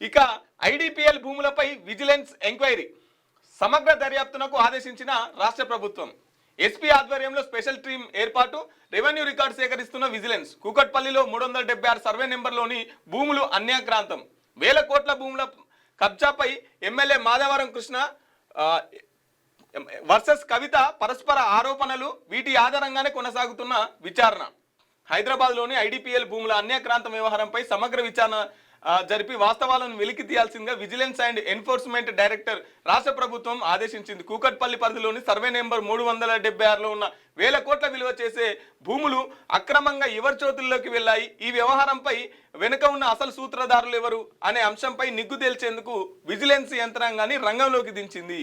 ఇక ఐడిపిఎల్ భూములపై vigilance enquiry సమగ్ర దర్యాప్తునకు ఆదేశించిన రాష్ట్ర ప్రభుత్వం. ఎస్పీ ఆధ్వర్యంలో స్పెషల్ టీం ఏర్పాటు. రెవెన్యూ రికార్డు సేకరిస్తున్న విజిలెన్స్. కూకట్పల్లిలో 376 సర్వే నెంబర్లోని భూములు అన్యాక్రాంతం. వేల కోట్ల భూముల కబ్జాపై ఎమ్మెల్యే మాధవరం కృష్ణ వర్సెస్ కవిత పరస్పర ఆరోపణలు. వీటి ఆధారంగానే కొనసాగుతున్న విచారణ. హైదరాబాద్లోని ఐడిపిఎల్ భూముల అన్యాక్రాంతం వ్యవహారంపై సమగ్ర విచారణ జరిపి వాస్తవాలను వెలికి తీయాల్సిందిగా విజిలెన్స్ అండ్ ఎన్ఫోర్స్మెంట్ డైరెక్టర్ రాష్ట్ర ప్రభుత్వం ఆదేశించింది. కూకట్పల్లి పరిధిలోని సర్వే నెంబర్ 376లో ఉన్న వేల కోట్ల విలువ చేసే భూములు అక్రమంగా ఎవరి చేతుల్లోకి వెళ్ళాయి, ఈ వ్యవహారంపై వెనుక ఉన్న అసలు సూత్రధారులు ఎవరు అనే అంశంపై నిగ్గు తేల్చేందుకు విజిలెన్స్ యంత్రాంగాన్ని రంగంలోకి దించింది.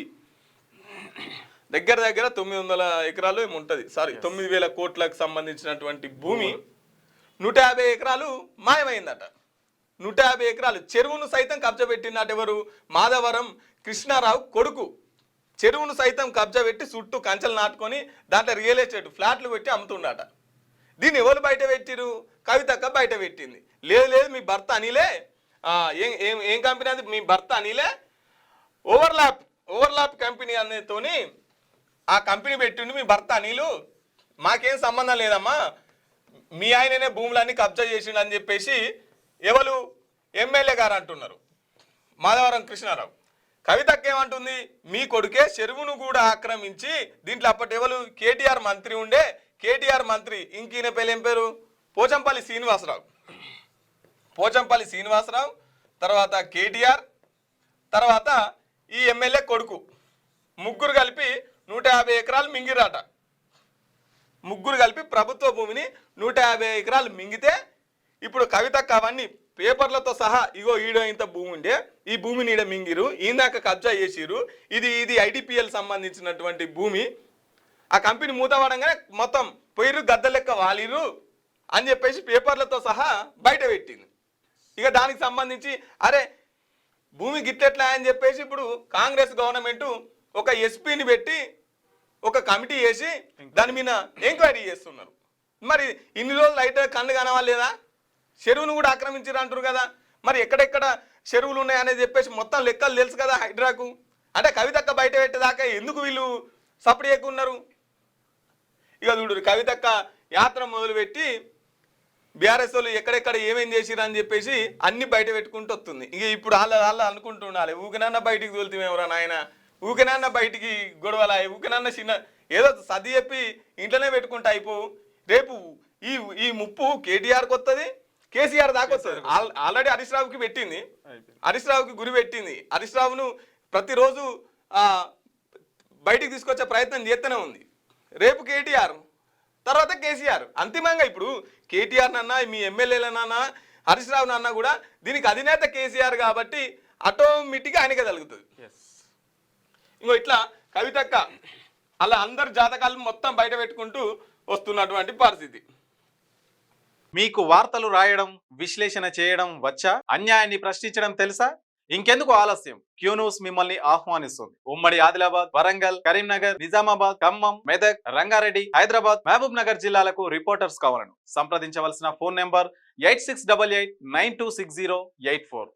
దగ్గర 900 ఎకరాలు ఏముంటుంది, 9,000 కోట్లకు సంబంధించినటువంటి భూమి 150 ఎకరాలు మాయమైందట. 150 ఎకరాలు చెరువును సైతం కబ్జా పెట్టినట్టు ఎవరు? మాధవరం కృష్ణారావు కొడుకు. చెరువును సైతం కబ్జా పెట్టి చుట్టూ కంచెలు నాటుకొని దాంట్లో రియల్ ఎస్టేట్ ఫ్లాట్లు పెట్టి అమ్ముతుండట. దీన్ని ఎవరు బయట పెట్టిరు? కవితక్క బయట పెట్టింది. లేదు మీ భర్త అనిలే. ఏం కంపెనీ అది? మీ భర్త అనిలే ఓవర్లాప్ కంపెనీ అనేతోని ఆ కంపెనీ పెట్టిండు మీ భర్త అనిలు. మాకేం సంబంధం లేదమ్మా, మీ ఆయననే భూములన్నీ కబ్జా చేసిండు అని చెప్పేసి ఎవరు? ఎమ్మెల్యే గారు అంటున్నారు, మాధవరం కృష్ణారావు. కవితక్క ఏమంటుంది? మీ కొడుకే చెరువును కూడా ఆక్రమించి దీంట్లో అప్పటి ఎవరు? కేటీఆర్ మంత్రి ఉండే. కేటీఆర్ మంత్రి ఇంకీన పేరు ఏం పేరు? పోచంపల్లి శ్రీనివాసరావు, తర్వాత కేటీఆర్, తర్వాత ఈ ఎమ్మెల్యే కొడుకు. ముగ్గురు కలిపి 150 ఎకరాలు మింగిరాట. ముగ్గురు కలిపి ప్రభుత్వ భూమిని 150 ఎకరాలు మింగితే ఇప్పుడు కవితక్క అవన్నీ పేపర్లతో సహా ఇగో ఈడ ఇంత భూమి ఉండే, ఈ భూమిని ఈడ మింగిరు, ఈందాక కబ్జా చేసిరు, ఇది ఐడిపిఎల్ సంబంధించినటువంటి భూమి, ఆ కంపెనీ మూతపడంగానే మొత్తం పొయ్యిరు గద్ద లెక్క వాలిరు అని చెప్పేసి పేపర్లతో సహా బయట పెట్టింది. ఇక దానికి సంబంధించి అరే భూమి గిట్టెట్లా అని చెప్పేసి ఇప్పుడు కాంగ్రెస్ గవర్నమెంట్ ఒక ఎస్పీని పెట్టి ఒక కమిటీ వేసి దాని మీద ఎంక్వైరీ చేస్తున్నారు. మరి ఇన్ని రోజులు అయితే కన్ను కనవాలేదా? చెరువును కూడా ఆక్రమించారు అంటారు కదా, మరి ఎక్కడెక్కడ చెరువులు ఉన్నాయనేది చెప్పేసి మొత్తం లెక్కలు తెలుసు కదా హైడ్రాకు. అంటే కవితక్క బయట పెట్టేదాకా ఎందుకు వీళ్ళు సపడి ఎక్కున్నారు? ఇక చూడు, కవితక్క యాత్ర మొదలుపెట్టి బీఆర్ఎస్ వాళ్ళు ఎక్కడెక్కడ ఏమేం చేసిరు అని చెప్పేసి అన్ని బయట పెట్టుకుంటూ వస్తుంది. ఇక ఇప్పుడు వాళ్ళ అనుకుంటుండాలి, ఊకినన్నా బయటికి తోలుతామేమరా నాయన, ఊకినన్నా బయటికి గొడవలా, ఊకినన్నా చిన్న ఏదో సర్ది చెప్పి ఇంట్లోనే పెట్టుకుంటా అయిపోవు. రేపు ఈ ముప్పు కేటీఆర్కి వస్తుంది, కేసీఆర్ దాకా వస్తుంది. ఆల్రెడీ హరీష్ రావుకి పెట్టింది, హరీష్ రావుకి గురి పెట్టింది. హరీష్ రావును ప్రతిరోజు బయటికి తీసుకొచ్చే ప్రయత్నం చేస్తూనే ఉంది. రేపు కేటీఆర్, తర్వాత కేసీఆర్. అంతిమంగా ఇప్పుడు కేటీఆర్ నన్నా మీ ఎమ్మెల్యేలనన్నా హరీష్ రావు నన్నా కూడా దీనికి అధినేత కేసీఆర్ కాబట్టి ఆటోమేటిక్గా ఆయనకే కలుగుతుంది. ఇంకో ఇట్లా కవితక్క అలా అందరు జాతకాలను మొత్తం బయట పెట్టుకుంటూ వస్తున్నటువంటి పరిస్థితి. మీకు వార్తలు రాయడం, విశ్లేషణ చేయడం వచ్చా? అన్యాయాన్ని ప్రశ్నించడం తెలుసా? ఇంకెందుకు ఆలస్యం? క్యూ న్యూస్ మిమ్మల్ని ఆహ్వానిస్తుంది. ఉమ్మడి ఆదిలాబాద్, వరంగల్, కరీంనగర్, నిజామాబాద్, ఖమ్మం, మెదక్, రంగారెడ్డి, హైదరాబాద్, మహబూబ్ నగర్ జిల్లాలకు రిపోర్టర్స్ కావాలను సంప్రదించవలసిన ఫోన్ నెంబర్ 8688926084.